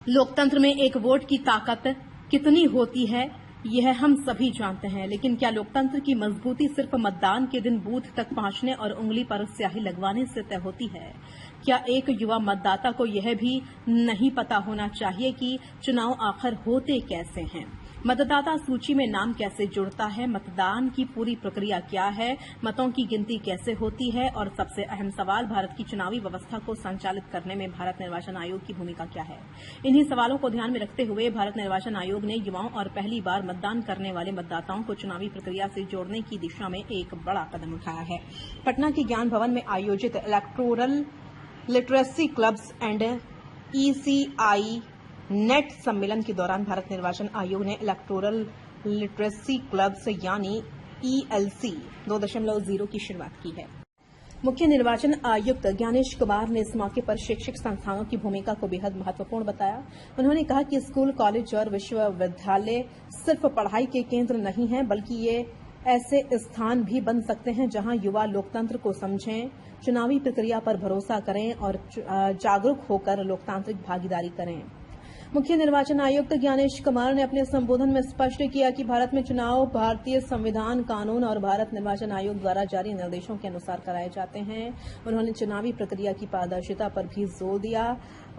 लोकतंत्र में एक वोट की ताकत कितनी होती है यह हम सभी जानते हैं, लेकिन क्या लोकतंत्र की मजबूती सिर्फ मतदान के दिन बूथ तक पहुंचने और उंगली पर स्याही लगवाने से तय होती है? क्या एक युवा मतदाता को यह भी नहीं पता होना चाहिए कि चुनाव आखिर होते कैसे हैं? मतदाता सूची में नाम कैसे जुड़ता है? मतदान की पूरी प्रक्रिया क्या है? मतों की गिनती कैसे होती है? और सबसे अहम सवाल, भारत की चुनावी व्यवस्था को संचालित करने में भारत निर्वाचन आयोग की भूमिका क्या है? इन्हीं सवालों को ध्यान में रखते हुए भारत निर्वाचन आयोग ने युवाओं और पहली बार मतदान करने वाले मतदाताओं को चुनावी प्रक्रिया से जोड़ने की दिशा में एक बड़ा कदम उठाया है। पटना के ज्ञान भवन में आयोजित electoral literacy clubs and ECI net सम्मेलन के दौरान भारत निर्वाचन आयोग ने इलेक्टोरल लिटरेसी क्लब्स यानी ELC 2.0 की शुरुआत की है। मुख्य निर्वाचन आयुक्त ज्ञानेश कुमार ने इस मौके पर शैक्षिक संस्थानों की भूमिका को बेहद महत्वपूर्ण बताया। उन्होंने कहा कि स्कूल, कॉलेज और विश्वविद्यालय सिर्फ पढ़ाई के केंद्र नहीं हैं, बल्कि ये ऐसे स्थान भी बन सकते हैं जहां युवा लोकतंत्र को समझें, चुनावी प्रक्रिया पर भरोसा करें और जागरूक होकर लोकतांत्रिक भागीदारी करें। मुख्य निर्वाचन आयुक्त ज्ञानेश कुमार ने अपने संबोधन में स्पष्ट किया कि भारत में चुनाव भारतीय संविधान, कानून और भारत निर्वाचन आयोग द्वारा जारी निर्देशों के अनुसार कराए जाते हैं। उन्होंने चुनावी प्रक्रिया की पारदर्शिता पर भी जोर दिया।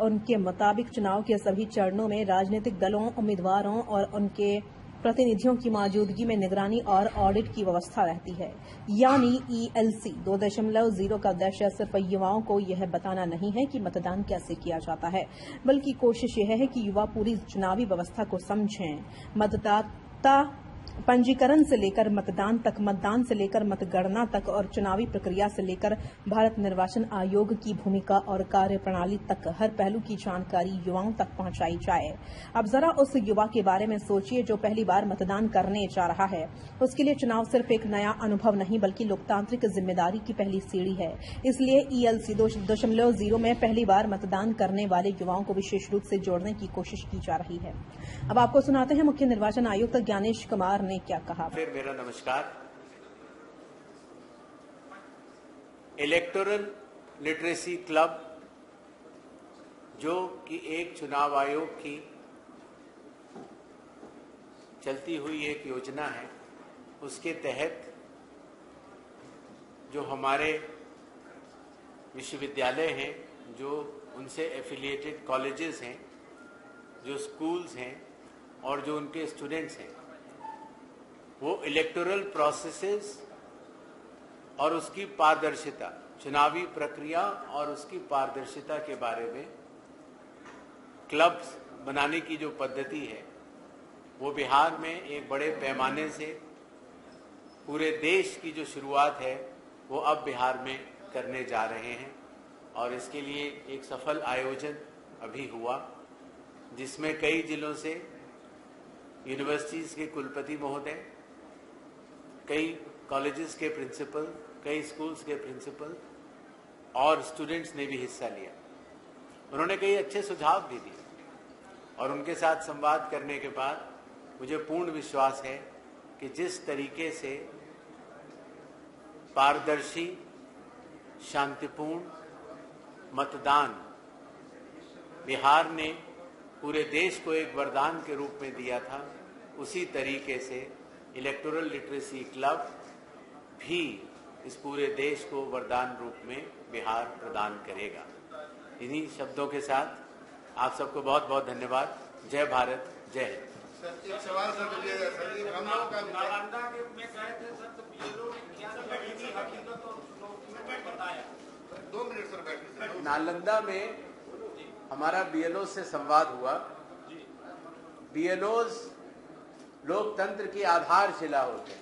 उनके मुताबिक चुनाव के सभी चरणों में राजनीतिक दलों, उम्मीदवारों और उनके प्रतिनिधियों की मौजूदगी में निगरानी और ऑडिट की व्यवस्था रहती है। यानी ELC 2.0 का उद्देश्य सिर्फ युवाओं को यह बताना नहीं है कि मतदान कैसे किया जाता है, बल्कि कोशिश यह है कि युवा पूरी चुनावी व्यवस्था को समझें। मतदाता पंजीकरण से लेकर मतदान तक, मतदान से लेकर मतगणना तक और चुनावी प्रक्रिया से लेकर भारत निर्वाचन आयोग की भूमिका और कार्यप्रणाली तक हर पहलू की जानकारी युवाओं तक पहुंचाई जाए। अब जरा उस युवा के बारे में सोचिए जो पहली बार मतदान करने जा रहा है। उसके लिए चुनाव सिर्फ एक नया अनुभव नहीं, बल्कि लोकतांत्रिक जिम्मेदारी की पहली सीढ़ी है। इसलिए ELC 2.0 में पहली बार मतदान करने वाले युवाओं को विशेष रूप से जोड़ने की कोशिश की जा रही है। अब आपको सुनाते हैं मुख्य निर्वाचन आयुक्त ज्ञानेश कुमार ने क्या कहा। फिर मेरा नमस्कार। इलेक्टोरल लिटरेसी क्लब जो कि एक चुनाव आयोग की चलती हुई एक योजना है, उसके तहत जो हमारे विश्वविद्यालय हैं, जो उनसे एफिलिएटेड कॉलेजेस हैं, जो स्कूल्स हैं और जो उनके स्टूडेंट्स हैं, वो इलेक्टोरल प्रोसेसेस और उसकी पारदर्शिता, चुनावी प्रक्रिया और उसकी पारदर्शिता के बारे में क्लब्स बनाने की जो पद्धति है, वो बिहार में एक बड़े पैमाने से पूरे देश की जो शुरुआत है वो अब बिहार में करने जा रहे हैं। और इसके लिए एक सफल आयोजन अभी हुआ, जिसमें कई जिलों से यूनिवर्सिटीज के कुलपति महोदय, कई कॉलेजेस के प्रिंसिपल, कई स्कूल्स के प्रिंसिपल और स्टूडेंट्स ने भी हिस्सा लिया। उन्होंने कई अच्छे सुझाव भी दिए और उनके साथ संवाद करने के बाद मुझे पूर्ण विश्वास है कि जिस तरीके से पारदर्शी, शांतिपूर्ण मतदान बिहार ने पूरे देश को एक वरदान के रूप में दिया था, उसी तरीके से इलेक्टोरल लिटरेसी क्लब भी इस पूरे देश को वरदान रूप में बिहार प्रदान करेगा। इन्हीं शब्दों के साथ आप सबको बहुत बहुत धन्यवाद। जय भारत, जय हिंद। सर, एक सवाल सर, हम लोग का नालंदा के में गए थे सर, तो BLO ने क्या हकीकत और बताया। 2 मिनट सर बैठिए। नालंदा में हमारा BLO से संवाद हुआ। BLOs लोकतंत्र की आधारशिला होते हैं।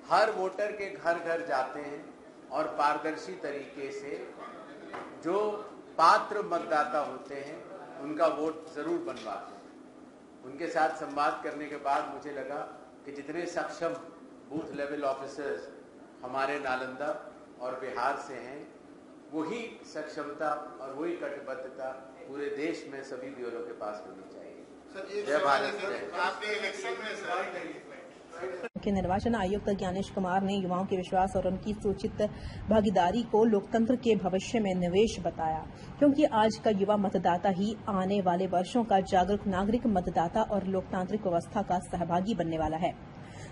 हर वोटर के घर घर जाते हैं और पारदर्शी तरीके से जो पात्र मतदाता होते हैं उनका वोट जरूर बनवाते हैं। उनके साथ संवाद करने के बाद मुझे लगा कि जितने सक्षम बूथ लेवल ऑफिसर्स हमारे नालंदा और बिहार से हैं, वही सक्षमता और वही कटिबद्धता पूरे देश में सभी BLO के पास होनी चाहिए। सर, एक सवाल है सर, आपके इलेक्शन में सर मुख्य निर्वाचन आयुक्त ज्ञानेश कुमार ने युवाओं के विश्वास और उनकी सूचित भागीदारी को लोकतंत्र के भविष्य में निवेश बताया, क्योंकि आज का युवा मतदाता ही आने वाले वर्षों का जागरूक नागरिक, मतदाता और लोकतांत्रिक व्यवस्था का सहभागी बनने वाला है।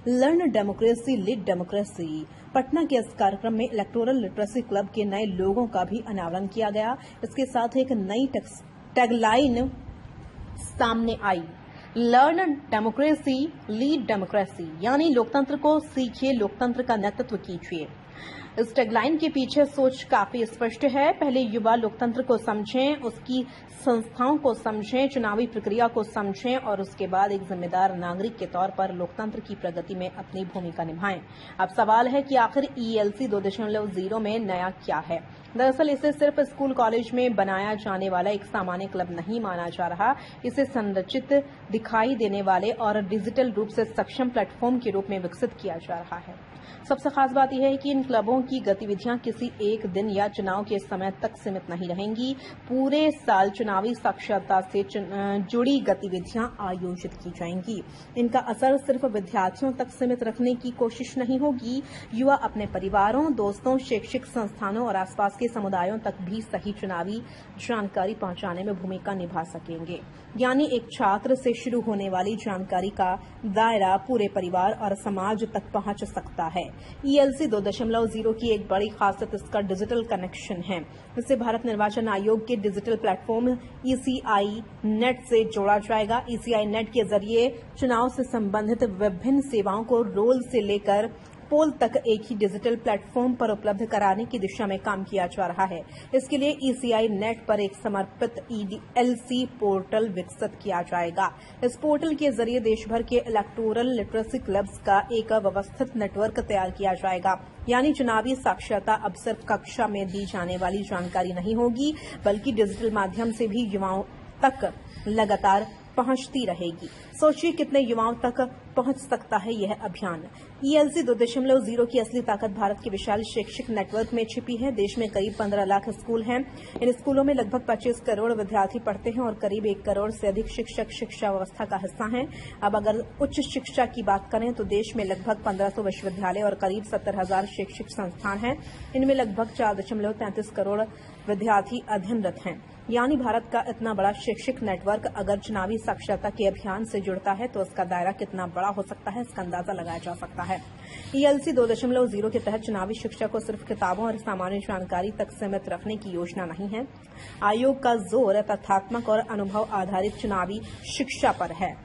Learn democracy lead democracy Patna के इस कार्यक्रम में इलेक्टोरल लिटरेसी क्लब के नए लोगों का भी अनावरण किया गया। इसके साथ एक नई टैगलाइन सामने आई, लर्न डेमोक्रेसी लीड डेमोक्रेसी, यानी लोकतंत्र को सीखिए, लोकतंत्र का नेतृत्व कीजिए। इस टैगलाइन के पीछे सोच काफी स्पष्ट है। पहले युवा लोकतंत्र को समझें, उसकी संस्थाओं को समझें, चुनावी प्रक्रिया को समझें और उसके बाद एक जिम्मेदार नागरिक के तौर पर लोकतंत्र की प्रगति में अपनी भूमिका निभाएं। अब सवाल है कि आखिर ELC 2.0 में नया क्या है। दरअसल इसे सिर्फ स्कूल कॉलेज में बनाया जाने वाला एक सामान्य क्लब नहीं माना जा रहा, इसे संरचित, दिखाई देने वाले और डिजिटल रूप से सक्षम प्लेटफॉर्म के रूप में विकसित किया जा रहा है। सबसे खास बात यह है कि इन क्लबों की गतिविधियां किसी एक दिन या चुनाव के समय तक सीमित नहीं रहेंगी। पूरे साल चुनावी साक्षरता से जुड़ी गतिविधियां आयोजित की जाएंगी। इनका असर सिर्फ विद्यार्थियों तक सीमित रखने की कोशिश नहीं होगी। युवा अपने परिवारों, दोस्तों, शैक्षिक संस्थानों और आसपास के समुदायों तक भी सही चुनावी जानकारी पहुंचाने में भूमिका निभा सकेंगे। यानी एक छात्र से शुरू होने वाली जानकारी का दायरा पूरे परिवार और समाज तक पहुंच सकता है। ELC 2.0 की एक बड़ी खासियत इसका डिजिटल कनेक्शन है। इससे भारत निर्वाचन आयोग के डिजिटल प्लेटफॉर्म ECI नेट से जोड़ा जाएगा। ECI नेट के जरिए चुनाव से संबंधित विभिन्न सेवाओं को रोल से लेकर पोल तक एक ही डिजिटल प्लेटफॉर्म पर उपलब्ध कराने की दिशा में काम किया जा रहा है। इसके लिए ECI नेट पर एक समर्पित ELC पोर्टल विकसित किया जाएगा। इस पोर्टल के जरिए देश भर के इलेक्टोरल लिटरेसी क्लब्स का एक व्यवस्थित नेटवर्क तैयार किया जाएगा। यानी चुनावी साक्षरता अब सिर्फ कक्षा में दी जाने वाली जानकारी नहीं होगी, बल्कि डिजिटल माध्यम से भी युवाओं तक लगातार पहुंचती रहेगी। सोचिए कितने युवाओं तक पहुंच सकता है यह अभियान। ELC 2.0 की असली ताकत भारत के विशाल शैक्षिक नेटवर्क में छिपी है। देश में करीब 15 लाख स्कूल हैं। इन स्कूलों में लगभग 25 करोड़ विद्यार्थी पढ़ते हैं और करीब 1 करोड़ से अधिक शिक्षक शिक्षा व्यवस्था का हिस्सा हैं। अब अगर उच्च शिक्षा की बात करें तो देश में लगभग 1500 विश्वविद्यालय और करीब 70,000 शैक्षिक संस्थान हैं। इनमें लगभग 4.33 करोड़ विद्यार्थी अध्ययनरत हैं। यानी भारत का इतना बड़ा शैक्षिक नेटवर्क अगर चुनावी साक्षरता के अभियान से जुड़ता है तो उसका दायरा कितना बड़ा हो सकता है, इसका अंदाजा लगाया जा सकता है। ELC 2.0 के तहत चुनावी शिक्षा को सिर्फ किताबों और सामान्य जानकारी तक सीमित रखने की योजना नहीं है। आयोग का जोर तथ्यात्मक और अनुभव आधारित चुनावी शिक्षा पर है।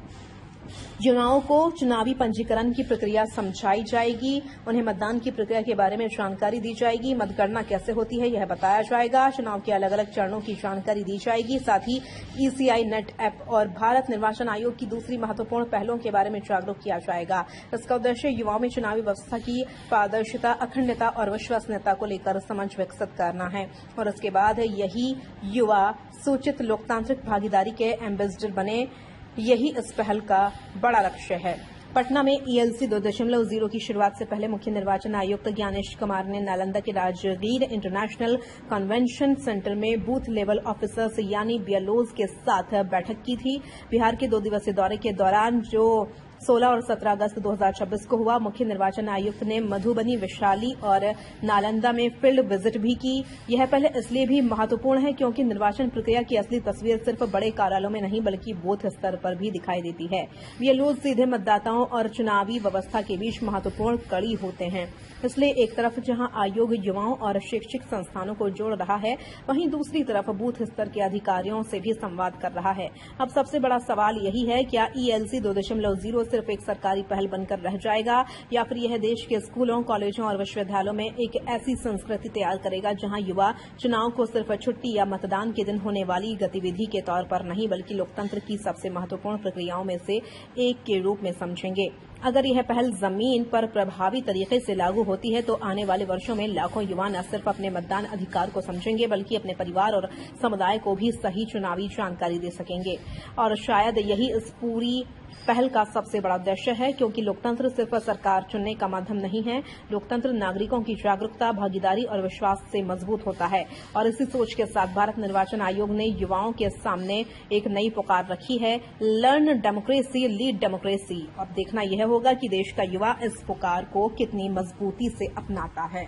युवाओं को चुनावी पंजीकरण की प्रक्रिया समझाई जाएगी, उन्हें मतदान की प्रक्रिया के बारे में जानकारी दी जाएगी, मतगणना कैसे होती है यह बताया जाएगा, चुनाव के अलग अलग चरणों की जानकारी दी जाएगी। साथ ही ECI नेट ऐप और भारत निर्वाचन आयोग की दूसरी महत्वपूर्ण पहलों के बारे में जागरूक किया जाएगा। इसका उद्देश्य युवाओं में चुनावी व्यवस्था की पारदर्शिता, अखंडता और विश्वसनीयता को लेकर समझ विकसित करना है और उसके बाद यही युवा सूचित लोकतांत्रिक भागीदारी के एम्बेसडर बने। यही इस पहल का बड़ा लक्ष्य है। पटना में ELC 2.0 की शुरुआत से पहले मुख्य निर्वाचन आयुक्त ज्ञानेश कुमार ने नालंदा के राजगीर इंटरनेशनल कन्वेंशन सेंटर में बूथ लेवल ऑफिसर्स यानी BLOs के साथ बैठक की थी। बिहार के 2 दिवसीय दौरे के दौरान जो 16 और 17 अगस्त 2026 को हुआ, मुख्य निर्वाचन आयुक्त ने मधुबनी, वैशाली और नालंदा में फील्ड विजिट भी की। यह पहले इसलिए भी महत्वपूर्ण है क्योंकि निर्वाचन प्रक्रिया की असली तस्वीर सिर्फ बड़े कार्यालयों में नहीं बल्कि बूथ स्तर पर भी दिखाई देती है। BLOs सीधे मतदाताओं और चुनावी व्यवस्था के बीच महत्वपूर्ण कड़ी होते हैं। इसलिए एक तरफ जहां आयोग युवाओं और शैक्षिक संस्थानों को जोड़ रहा है, वहीं दूसरी तरफ बूथ स्तर के अधिकारियों से भी संवाद कर रहा है। अब सबसे बड़ा सवाल यही है, क्या ELC 2.0 सिर्फ एक सरकारी पहल बनकर रह जाएगा या फिर यह देश के स्कूलों, कॉलेजों और विश्वविद्यालयों में एक ऐसी संस्कृति तैयार करेगा जहां युवा चुनाव को सिर्फ छुट्टी या मतदान के दिन होने वाली गतिविधि के तौर पर नहीं बल्कि लोकतंत्र की सबसे महत्वपूर्ण प्रक्रियाओं में से एक के रूप में समझेंगे। अगर यह पहल जमीन पर प्रभावी तरीके से लागू होती है तो आने वाले वर्षों में लाखों युवा न सिर्फ अपने मतदान अधिकार को समझेंगे बल्कि अपने परिवार और समुदाय को भी सही चुनावी जानकारी दे सकेंगे। और शायद यही इस पूरी पहल का सबसे बड़ा उद्देश्य है, क्योंकि लोकतंत्र सिर्फ सरकार चुनने का माध्यम नहीं है। लोकतंत्र नागरिकों की जागरूकता, भागीदारी और विश्वास से मजबूत होता है। और इसी सोच के साथ भारत निर्वाचन आयोग ने युवाओं के सामने एक नई पुकार रखी है, लर्न डेमोक्रेसी लीड डेमोक्रेसी। अब देखना यह यह होगा कि देश का युवा इस पुकार को कितनी मजबूती से अपनाता है।